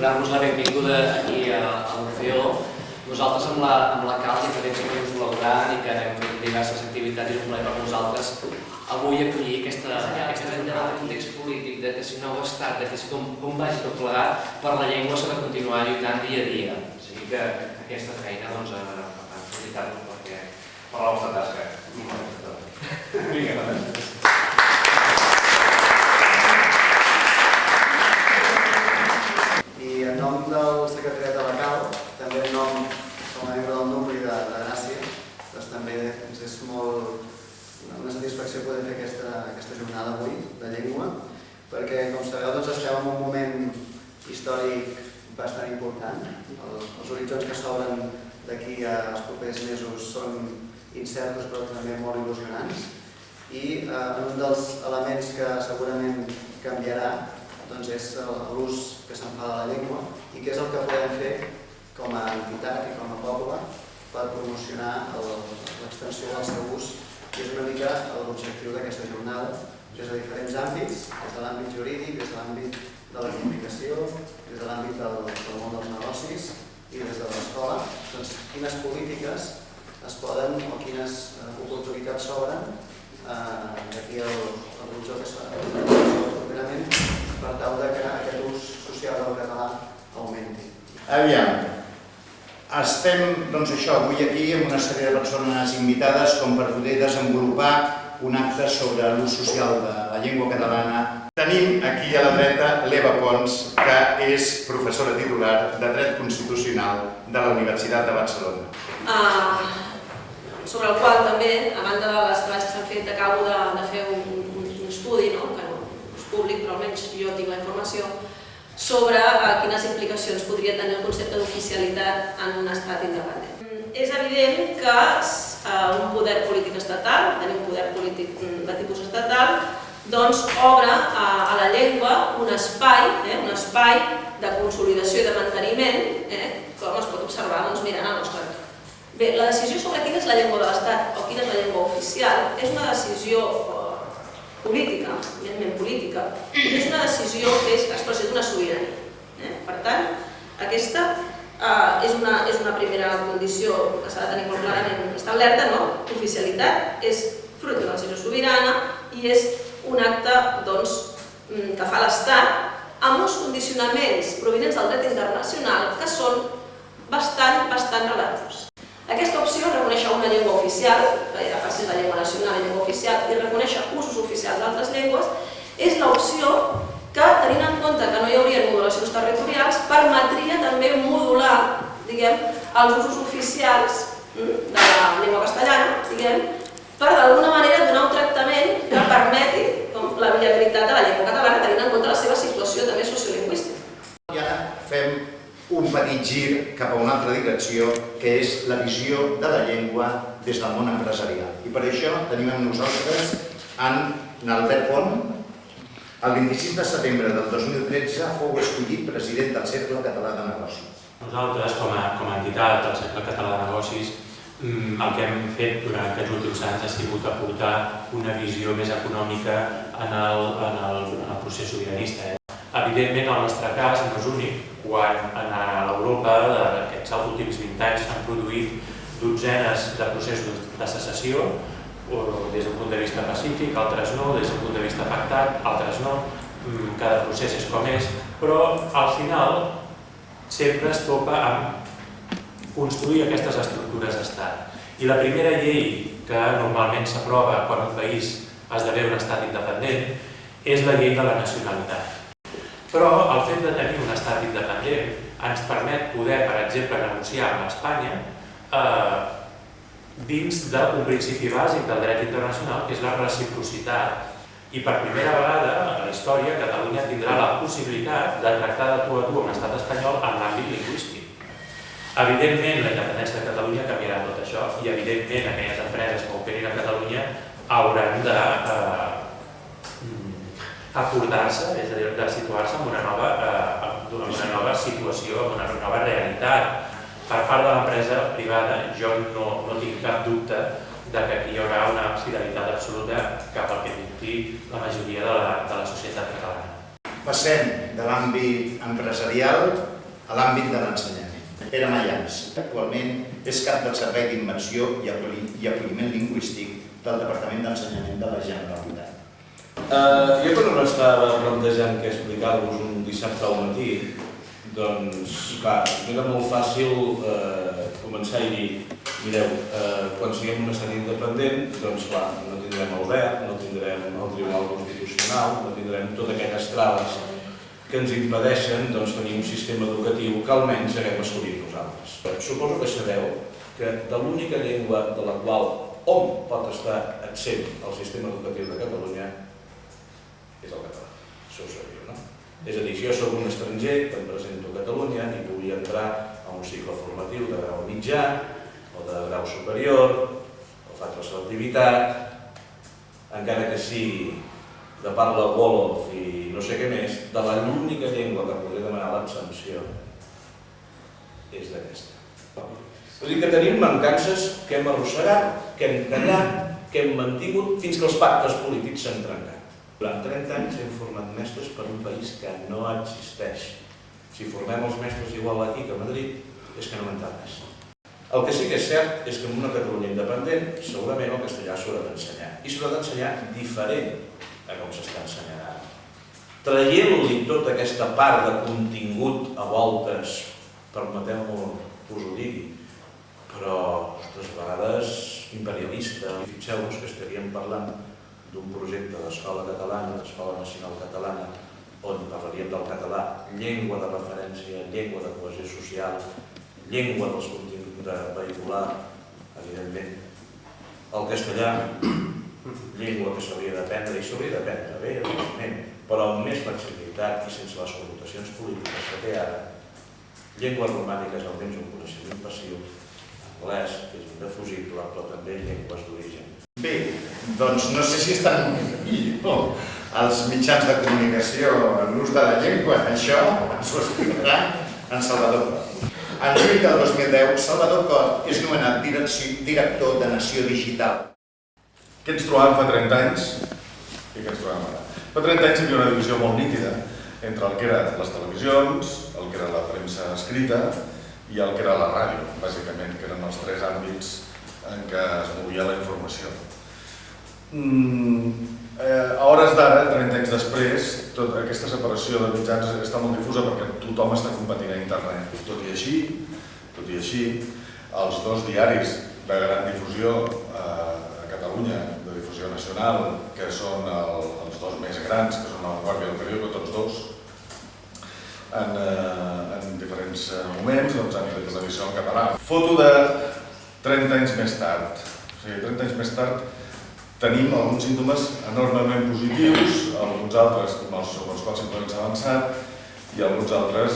donar-vos la benvinguda aquí a l'Orfeó. Nosaltres amb la Cal, diferència que anem col·laborant i que anem fent diverses activitats i un plaer per nosaltres, avui acollir aquesta jornada de context polític, de que si no ho ha estat, de que si com vagi tot plegat, per la llengua s'ha de continuar lluitant dia a dia. O sigui que aquesta feina, doncs, felicitar-vos per la vostra tasca. I en nom del secretariat de la Cal, també en nom com a membre del nucli de Gràcia, doncs també ens és una satisfacció poder fer aquesta jornada avui de llengua, perquè, com sabeu, estem en un moment històric bastant important. Els horitzons que s'obren d'aquí als propers mesos són incertos però també molt il·lusionants, i un dels elements que segurament canviarà és l'ús que se'n fa de la llengua i què és el que podem fer com a entitat i com a poble per promocionar l'extensió del seu ús, que és una mica l'objectiu d'aquesta jornada, des de diferents àmbits, des de l'àmbit jurídic, des de l'àmbit de la comunicació, des de l'àmbit del món dels negocis i des de l'escola, quines polítiques es poden o quines oportunitats s'obren d'aquí al horitzó que s'ha properament per tal que aquest ús social del català augmenti. Aviam, estem avui aquí amb una sèrie de persones invitades com per poder desenvolupar un acte sobre l'ús social de la llengua catalana. Tenim aquí a la dreta l'Eva Pons, que és professora titular de Dret Constitucional de la Universitat de Barcelona. Sobre el qual també, a banda de les treballs que s'han fet, acabo de fer un estudi, que no és públic, però almenys jo tinc la informació, sobre quines implicacions podria tenir el concepte d'oficialitat en un estat independent. És evident que un poder polític estatal, tenir un poder polític de tipus estatal, doncs obre a la llengua un espai de consolidació i de manteniment, com es pot observar mirant el nostre entorn. Bé, la decisió sobre quina és la llengua de l'Estat o quina és la llengua oficial és una decisió política, evidentment política, és una decisió que és expressió d'una sobirania. Per tant, aquesta és una primera condició que s'ha de tenir molt clarament establerta, l'oficialitat és fruit d'una decisió sobirana i és un acte que fa l'Estat amb uns condicionaments provinents del dret internacional que són bastant relatius. Aquesta opció, reconèixer una llengua oficial, que era fàcil la llengua nacional i llengua oficial, i reconèixer usos oficials d'altres llengües, és l'opció que, tenint en compte que no hi hauria modulacions territorials, permetria també modular els usos oficials de la llengua castellana, per d'alguna manera donar un tractament que permeti la viabilitat de la llengua catalana, tenint en compte la seva situació també sociolingüística. I ara fem un petit gir cap a una altra direcció, que és la visió de la llengua des del món empresarial. I per això tenim amb nosaltres en Albert Pont. El 26 de setembre del 2013 fou escollit president del Cercle Català de Negocis. Nosaltres, com a entitat del Cercle Català de Negocis, el que hem fet durant aquests últims anys ha sigut aportar una visió més econòmica en el procés sobiranista. Evidentment, el nostre cas no és únic, quan a l'Europa d'aquests últims 20 anys s'han produït dotzenes de processos de secessió, des d'un punt de vista pacífic, altres no, des d'un punt de vista pactat, altres no, cada procés és com és, però al final sempre es topa amb construir aquestes estructures d'estat. I la primera llei que normalment s'aprova quan un país esdevé un estat independent és la llei de la nacionalitat. Però el fet de tenir un estat independent ens permet poder, per exemple, negociar amb Espanya dins d'un principi bàsic del dret internacional, que és la reciprocitat. I per primera vegada a la història, Catalunya tindrà la possibilitat de tractar de tu a tu amb l'estat espanyol en l'àmbit lingüístic. Evidentment, la independència de Catalunya canviarà tot això i, evidentment, aquelles empreses que operin a Catalunya hauran de acordar-se, és a dir, de situar-se en una nova situació, en una nova realitat. Per part de l'empresa privada, jo no tinc cap dubte que aquí hi haurà una fidelitat absoluta cap al que dicti la majoria de la societat catalana. Passem de l'àmbit empresarial a l'àmbit de l'ensenyament. Pere Mayans, actualment és cap del Servei d'Immersió i Acolliment Lingüístic del Departament d'Ensenyament de la Generalitat. Jo quan estava plantejant què explicar-vos un dissabte al matí, doncs, clar, era molt fàcil començar i dir, mireu, quan siguem un estat independent, doncs clar, no tindrem el BER, no tindrem el Tribunal Constitucional, no tindrem totes aquelles traves que ens impedeixen tenir un sistema educatiu que almenys haguem escollit nosaltres. Suposo que sabeu que de l'única llengua de la qual hom pot estar absent al sistema educatiu de Catalunya és el català. Això ho sabíeu, no? És a dir, si jo soc un estranger que em presento a Catalunya i pugui entrar a un cicle formatiu de grau mitjà o de grau superior, o faig la selectivitat, encara que sigui de parla Wolof i no sé què més, de l'única llengua que podria demanar l'exempció és d'aquesta. Vull dir que tenim mancances que hem arrossegat, que hem callat, que hem mantingut fins que els pactes polítics s'han trencat. Durant 30 anys hem format mestres per un país que no existeix. Si formem els mestres igual aquí que a Madrid, és que no hem entrat més. El que sí que és cert és que en una Catalunya independent segurament el castellà s'haurà d'ensenyar. I s'haurà d'ensenyar diferent a com s'està ensenyant ara. Traient-li tota aquesta part de contingut a voltes, permeteu-m'ho que us ho digui, però, ostres, a vegades imperialista. Fixeu-vos que estaríem parlant d'un projecte d'escola catalana, d'escola nacional catalana, on parlaríem del català, llengua de referència, llengua de cohesió social, llengua dels continguts de vehicular, evidentment. El castellà, llengua que s'hauria d'aprendre, i s'hauria d'aprendre bé, evidentment, però amb més flexibilitat i sense les connotacions polítiques que té ara. Llengües romàniques, almenys un coneixement passiu, anglès, que és indefugible, però també llengües d'origen. Bé, doncs no sé si estan millor els mitjans de comunicació en l'ús de la llengua. Això ens ho explicarà en Salvador Cot. En juny del 2010, Salvador Cot és nomenat director de Nació Digital. Què ens trobàvem fa 30 anys i què ens trobàvem ara? Fa 30 anys hi havia una divisió molt nítida entre el que eren les televisions, el que era la premsa escrita i el que era la ràdio, bàsicament, que eren els tres àmbits en què es movia la informació. A hores d'ara, 30 anys després, tota aquesta separació de mitjans està molt difusa perquè tothom està competint a internet. Tot i així, els dos diaris de gran difusió a Catalunya, de difusió nacional, que són els dos més grans, que són La Vanguardia i El Periódico, tots dos, en diferents moments han fet televisió en català. Foto de 30 anys més tard. O sigui, 30 anys més tard tenim alguns símptomes enormement positius, alguns altres sobre els quals simplement s'ha avançat i alguns altres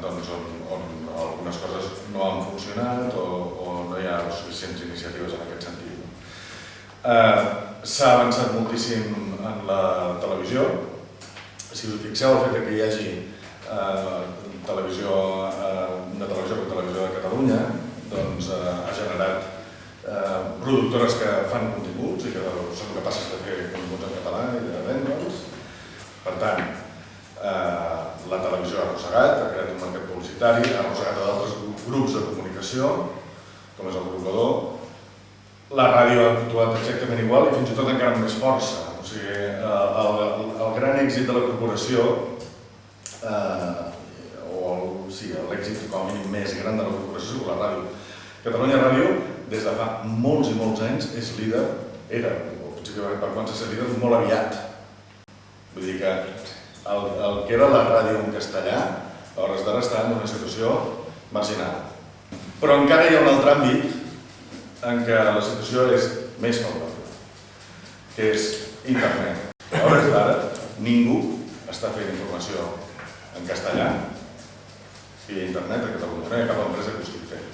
on algunes coses no han funcionat o no hi ha suficients iniciatives en aquest sentit. S'ha avançat moltíssim en la televisió. Si us fixeu, el fet que hi hagi una televisió com Televisió de Catalunya ha generat productores que fan continguts i que són capaces de fer continguts en català i de vendre'ls. Per tant, la televisió ha arrossegat, ha creat un mercat publicitari, ha arrossegat a d'altres grups de comunicació, com és el Grup Godó. La ràdio ha actuat exactament igual i fins i tot encara amb més força. O sigui, el gran èxit de la corporació, l'èxit com a mínim més gran de la corporació és la ràdio. Catalunya Ràdio, des de fa molts i molts anys, és líder, o potser que per quan s'ha líder molt aviat. Vull dir que el que era la ràdio en castellà, a hores d'ara està en una situació marginal. Però encara hi ha un altre àmbit en què la situació és més favorable, que és internet. A hores d'ara ningú està fent informació en castellà via internet a Catalunya, no hi ha cap empresa que ho estigui fent.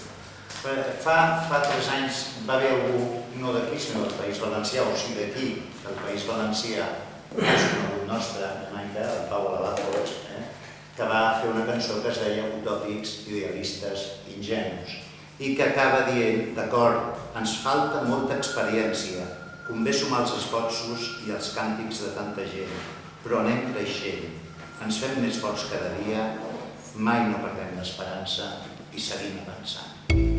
Fa 3 anys va haver algú, no d'aquí, sinó del País Valencià, o sigui d'aquí, del País Valencià, és conegut nostre, el Pau Alabado, que va fer una cançó que es deia Utòpics, idealistes, ingenus, i que acaba dient, d'acord, ens falta molta experiència, convé sumar els esforços i els càntics de tanta gent, però anem creixent. ens fem més forts cada dia, mai no perdem l'esperança i seguim avançant.